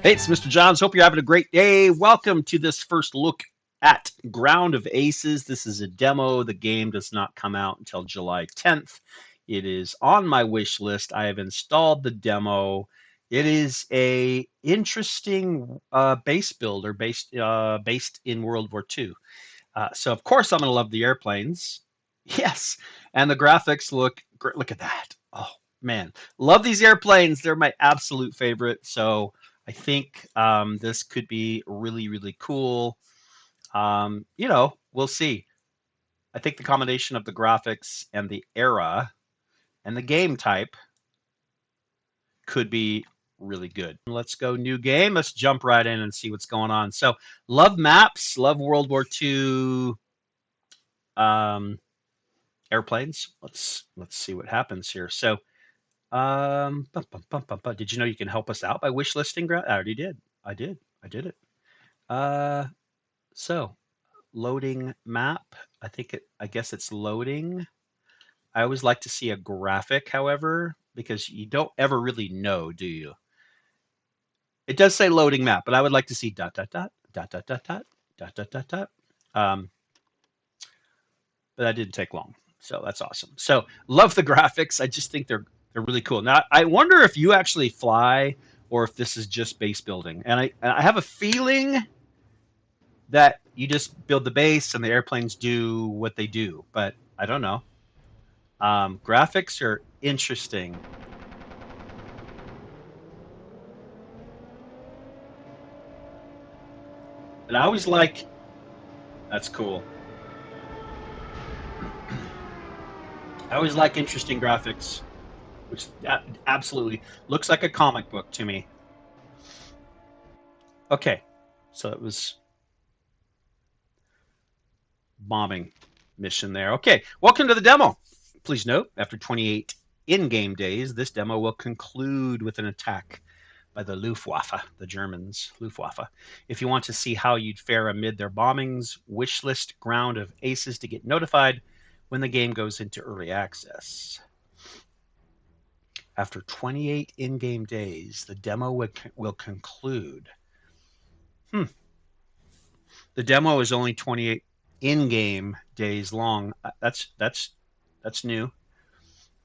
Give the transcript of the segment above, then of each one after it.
Hey, it's Mr. Johns. Hope you're having a great day. Welcome to this first look at Ground of Aces. This is a demo. The game does not come out until July 10th. It is on my wish list. I have installed the demo. It is a interesting base builder based in World War II. So of course I'm going to love the airplanes. Yes, and the graphics look great. Look at that. Oh man, love these airplanes. They're my absolute favorite. So I think this could be really, really cool. We'll see. I think the combination of the graphics and the era and the game type could be really good. Let's go new game. Let's jump right in and see what's going on. So love maps, love World War II um, airplanes. Let's see what happens here. So did you know you can help us out by wish listing? I already did. I did it. Uh, so loading map. I guess it's loading. I always like to see a graphic, however, because you don't ever really know, do you? It does say loading map, but I would like to see dot dot dot dot dot dot dot dot dot dot dot. But that didn't take long, so that's awesome. So love the graphics. I just think they're really cool. Now I wonder if you actually fly or if this is just base building. And I have a feeling that you just build the base and the airplanes do what they do, but I don't know. Graphics are interesting. And I always like that's cool. I always like interesting graphics, which absolutely looks like a comic book to me. Okay, so it was bombing mission there. Okay, welcome to the demo. Please note, after 28 in-game days, this demo will conclude with an attack by the Luftwaffe, the Germans, Luftwaffe. If you want to see how you'd fare amid their bombings, wishlist Ground of Aces to get notified when the game goes into early access. After 28 in-game days, the demo will conclude. The demo is only 28 in-game days long. That's new.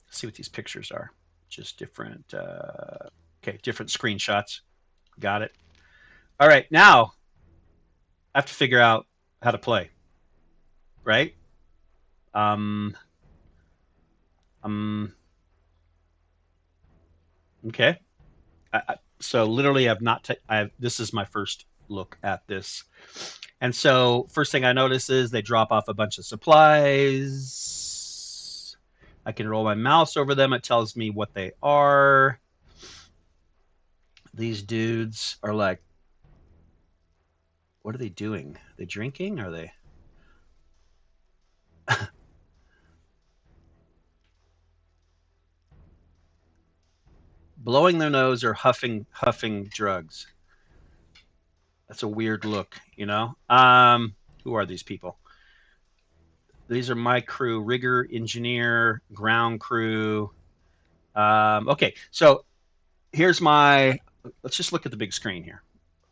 Let's see what these pictures are. Just different. Okay, different screenshots. Got it. All right, now I have to figure out how to play. Right? Um. Um. Okay. So literally, I've not. This is my first look at this, and so first thing I notice is they drop off a bunch of supplies. I can roll my mouse over them. It tells me what they are. These dudes are like, what are they doing? Are they drinking? Are they? Blowing their nose or huffing drugs. That's a weird look, you know. Who are these people? These are my crew: rigger, engineer, ground crew. Okay, so here's my. Let's just look at the big screen here.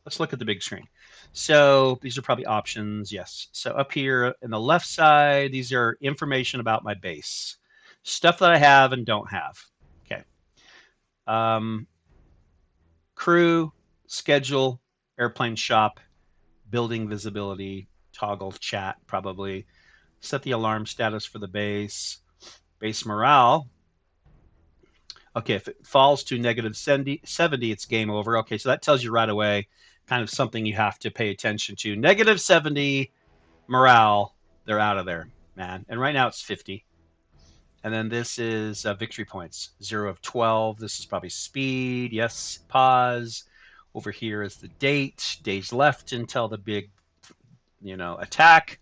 Let's look at the big screen. So these are probably options. Yes. So up here in the left side, these are information about my base, stuff that I have and don't have. Okay. Um, crew, schedule, airplane shop, building visibility, toggle chat, probably. Set the alarm status for the base morale. Okay, if it falls to negative 70, it's game over. Okay, so that tells you right away kind of something you have to pay attention to. Negative 70 morale, they're out of there, man. And right now it's 50. And then this is victory points, 0 of 12. This is probably speed. Yes, pause. Over here is the date, days left until the big, attack.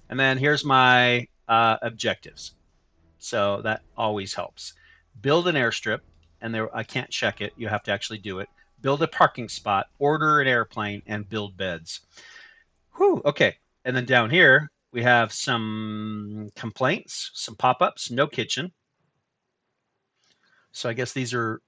And then here's my objectives. So that always helps. Build an airstrip, and there I can't check it. You have to actually do it. Build a parking spot, order an airplane, and build beds. Whew, okay. And then down here, we have some complaints, some pop-ups, no kitchen. So I guess these are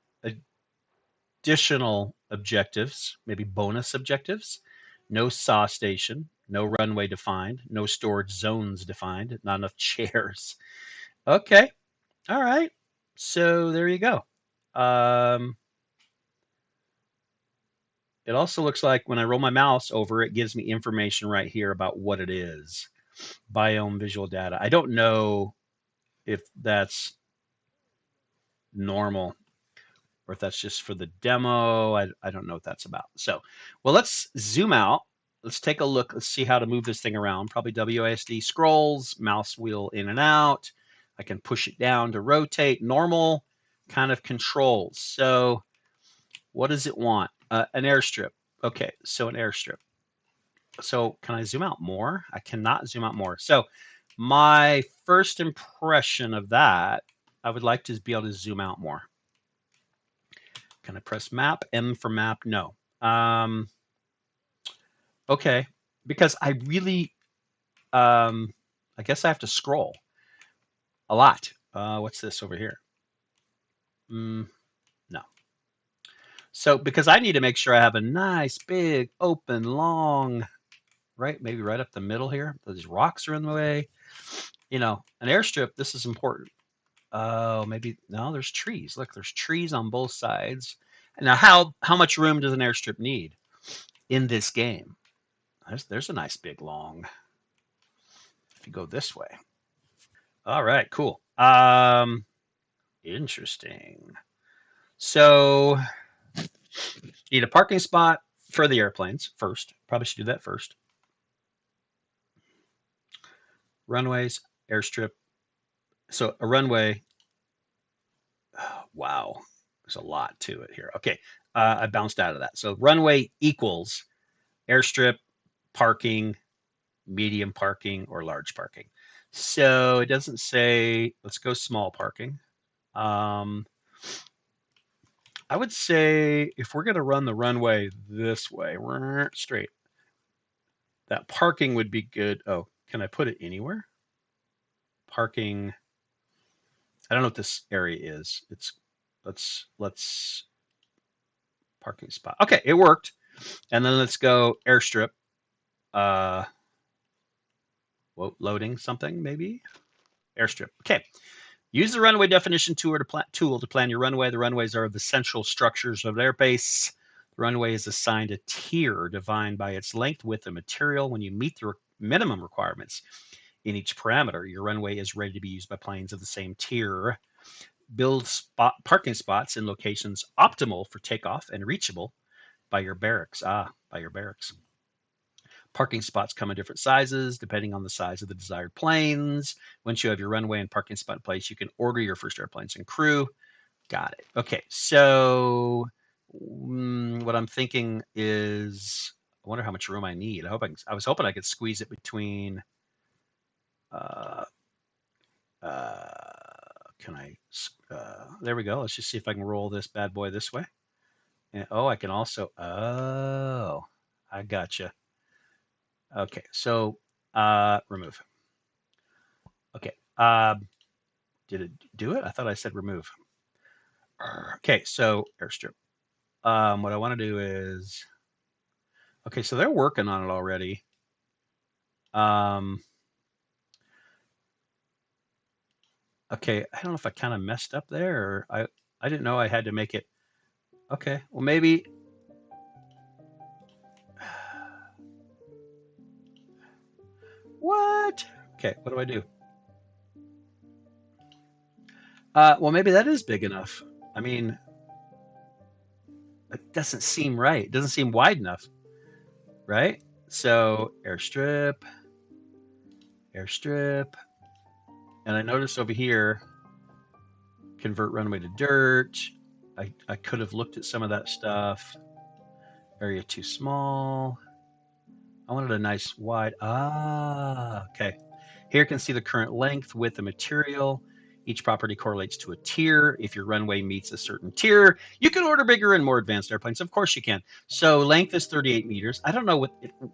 additional objectives, maybe bonus objectives. No SAW station, no runway defined, no storage zones defined, not enough chairs. Okay, all right. So there you go. It also looks like when I roll my mouse over, it gives me information right here about what it is. Biome visual data. I don't know if that's normal or if that's just for the demo. I don't know what that's about. So, well, let's zoom out. Let's take a look. Let's see how to move this thing around. Probably WASD scrolls, mouse wheel in and out. I can push it down to rotate. Normal kind of controls. So what does it want? An airstrip. Okay, so an airstrip. So can I zoom out more? I cannot zoom out more. So my first impression of that, I would like to be able to zoom out more. Can I press map? M for map? No. Okay, because I really, I guess I have to scroll a lot. What's this over here? No. So because I need to make sure I have a nice, big, open, long, right? Maybe right up the middle here. Those rocks are in the way. You know, an airstrip, this is important. Oh, maybe, no, there's trees. Look, there's trees on both sides. Now, how much room does an airstrip need in this game? There's a nice big long. If you go this way. All right, cool. Interesting. So, you need a parking spot for the airplanes first. Probably should do that first. Runways, airstrip. So a runway. Oh, wow, there's a lot to it here. Okay, I bounced out of that. So runway equals airstrip, parking, medium parking, or large parking. So it doesn't say, let's go small parking. I would say if we're going to run the runway this way, straight, that parking would be good. Oh, can I put it anywhere? Parking. I don't know what this area is. It's let's parking spot. Okay, it worked. And then let's go airstrip. Loading something maybe. Airstrip. Okay. Use the runway definition tool to plan your runway. The runways are the central structures of an airbase. The runway is assigned a tier defined by its length, width, and material. When you meet the minimum requirements in each parameter, your runway is ready to be used by planes of the same tier. Build parking spots in locations optimal for takeoff and reachable by your barracks. By your barracks. Parking spots come in different sizes depending on the size of the desired planes. Once you have your runway and parking spot in place, you can order your first airplanes and crew. Got it. Okay, so what I'm thinking is, I wonder how much room I need. I was hoping I could squeeze it between. Can I? There we go. Let's just see if I can roll this bad boy this way. And, oh, I can also. Oh, I gotcha. Okay, so remove. Okay, did it do it? I thought I said remove. Okay, so airstrip. What I want to do is, okay, so they're working on it already. Okay, I don't know if I kind of messed up there, or I didn't know I had to make it. Okay, well maybe. What? Okay, what do I do? Well, maybe that is big enough. I mean, it doesn't seem right. It doesn't seem wide enough, right? So airstrip, airstrip. And I noticed over here, convert runway to dirt. I could have looked at some of that stuff. Area too small. I wanted a nice wide. Okay. Here you can see the current length, width, and material. Each property correlates to a tier. If your runway meets a certain tier, you can order bigger and more advanced airplanes. Of course you can. So length is 38 meters. I don't know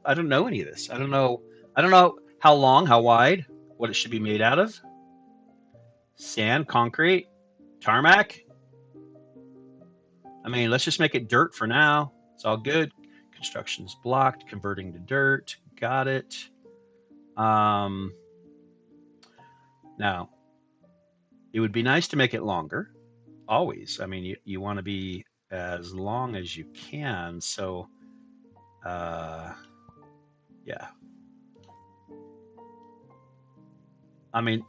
I don't know any of this. I don't know how long, how wide, what it should be made out of. Sand, concrete, tarmac. I mean, let's just make it dirt for now. It's all good. Construction's blocked, converting to dirt. Got it. Now, it would be nice to make it longer. Always. I mean, you want to be as long as you can. So, yeah. I mean,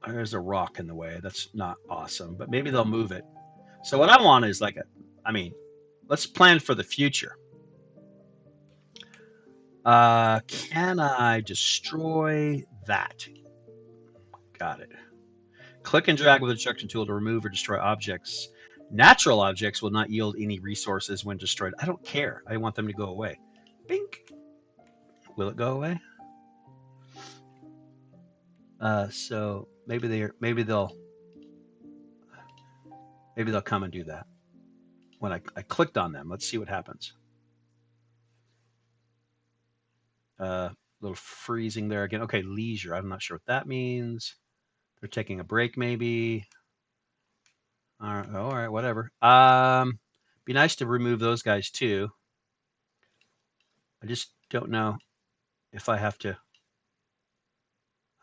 there's a rock in the way. That's not awesome, but maybe they'll move it. So what I want is like let's plan for the future. Can I destroy that? Got it. Click and drag with the destruction tool to remove or destroy objects. Natural objects will not yield any resources when destroyed. I don't care. I want them to go away. Bink. Will it go away? So maybe they'll come and do that. When I clicked on them, let's see what happens. Little freezing there again. Okay, leisure. I'm not sure what that means. They're taking a break, maybe. All right, whatever. Be nice to remove those guys too. I just don't know if I have to.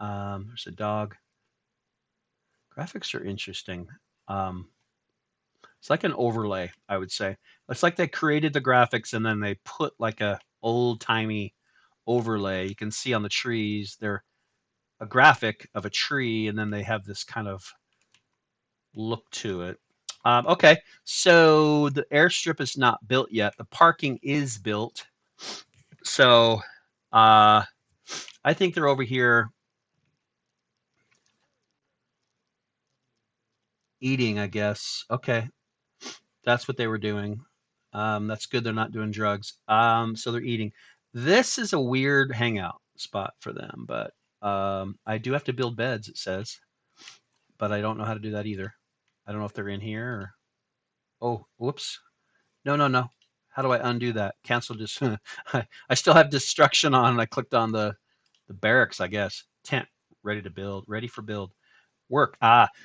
There's a dog. Graphics are interesting. It's like an overlay, I would say. It's like they created the graphics and then they put like a old-timey overlay. You can see on the trees, they're a graphic of a tree, and then they have this kind of look to it. Okay, so the airstrip is not built yet. The parking is built. So I think they're over here eating, I guess. Okay, that's what they were doing. That's good. They're not doing drugs. So they're eating. This is a weird hangout spot for them, but I do have to build beds, it says, but I don't know how to do that either. I don't know if they're in here or... Oh, whoops. No. How do I undo that? Cancel just... I still have destruction on, and I clicked on the barracks, I guess. Tent, ready to build, ready for build. Work.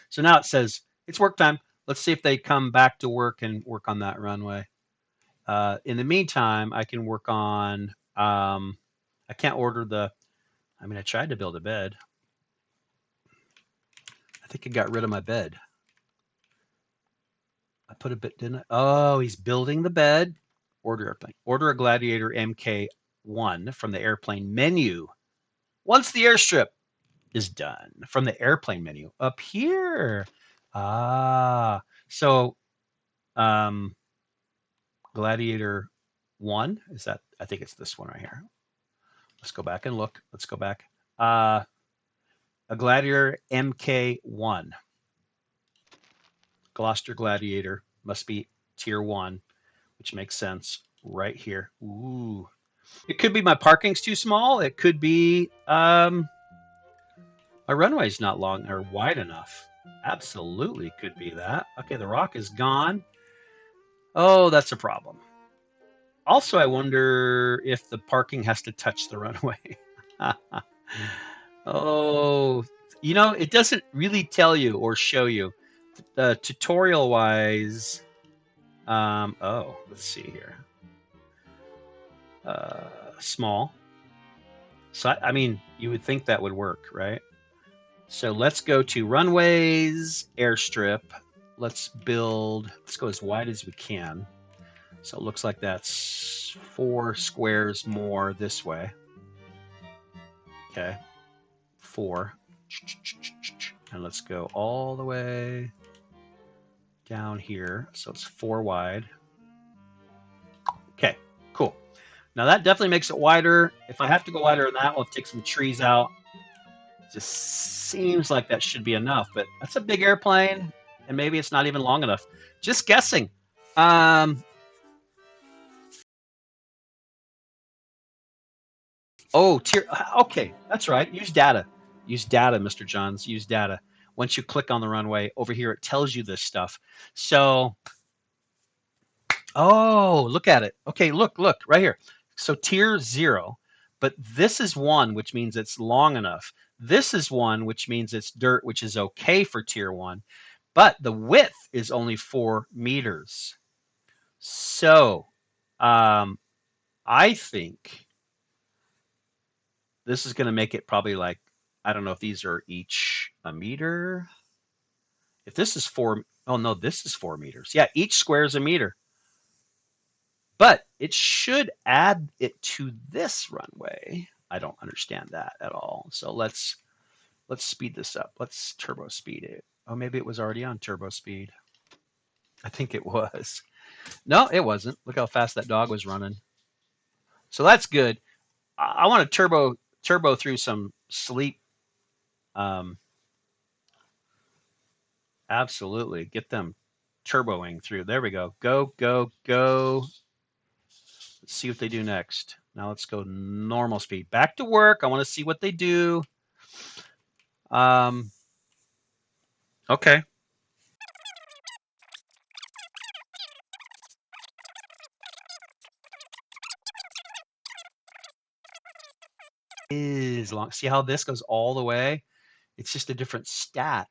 So now it says it's work time. Let's see if they come back to work and work on that runway. In the meantime, I can work on... I can't order the... I mean, I tried to build a bed. I think I got rid of my bed. I put a bit, didn't I? Oh, he's building the bed. Order airplane. Order a Gladiator MK1 from the airplane menu. Once the airstrip is done, from the airplane menu up here. So Gladiator 1, is that? I think it's this one right here. Let's go back and look. Let's go back. A Gladiator MK1. Gloucester Gladiator must be tier 1, which makes sense right here. Ooh. It could be my parking's too small. It could be my runway's not long or wide enough. Absolutely could be that. Okay, the rock is gone. Oh, that's a problem. Also, I wonder if the parking has to touch the runway. Oh, it doesn't really tell you or show you. Tutorial wise, let's see here. Small. So, I mean, you would think that would work, right? So let's go to runways, airstrip. Let's go as wide as we can. So it looks like that's 4 squares more this way. Okay, 4. And let's go all the way down here. So it's 4 wide. Okay, cool. Now that definitely makes it wider. If I have to go wider than that, we'll take some trees out. It just seems like that should be enough, but that's a big airplane, and maybe it's not even long enough. Just guessing. Oh, okay, that's right. Use data. Use data, Mr. Johns. Use data. Once you click on the runway, over here it tells you this stuff. So, oh, look at it. Okay, look, right here. So tier 0, but this is 1, which means it's long enough. This is 1, which means it's dirt, which is okay for tier 1. but the width is only 4 meters. So I think this is going to make it probably like, I don't know if these are each a meter. If this is 4, oh no, this is 4 meters. Yeah, each square is a meter. But it should add it to this runway. I don't understand that at all. So let's speed this up. Let's turbo speed it. Oh, maybe it was already on turbo speed. I think it was. No, it wasn't. Look how fast that dog was running. So that's good. I want to turbo through some sleep. Absolutely. Get them turboing through. There we go. Go, go, go. Let's see what they do next. Now let's go normal speed. Back to work. I want to see what they do. Okay. Is long. See how this goes all the way? It's just a different stat.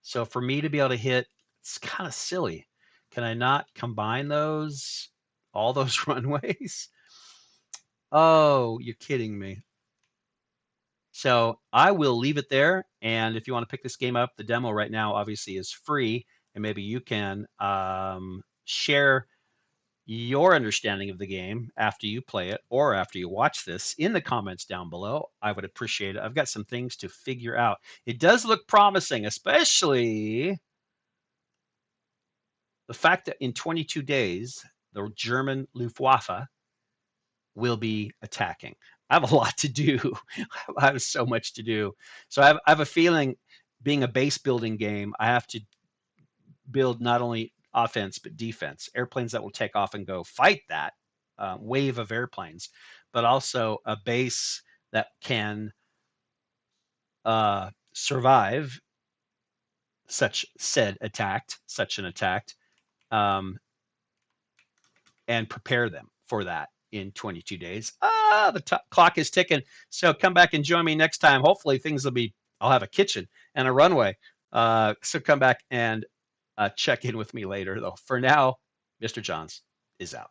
So for me to be able to hit, it's kind of silly. Can I not combine those, all those runways? Oh, you're kidding me. So I will leave it there. And if you want to pick this game up, the demo right now obviously is free. And maybe you can share your understanding of the game after you play it or after you watch this in the comments down below. I would appreciate it. I've got some things to figure out. It does look promising, especially the fact that in 22 days, the German Luftwaffe will be attacking. I have a lot to do. I have so much to do. So I have a feeling, being a base building game, I have to build not only offense but defense, airplanes that will take off and go fight that wave of airplanes, but also a base that can survive such an attack, and prepare them for that in 22 days. The clock is ticking. So come back and join me next time. Hopefully things will be, I'll have a kitchen and a runway. So come back and check in with me later, though. For now, Mr. Johns is out.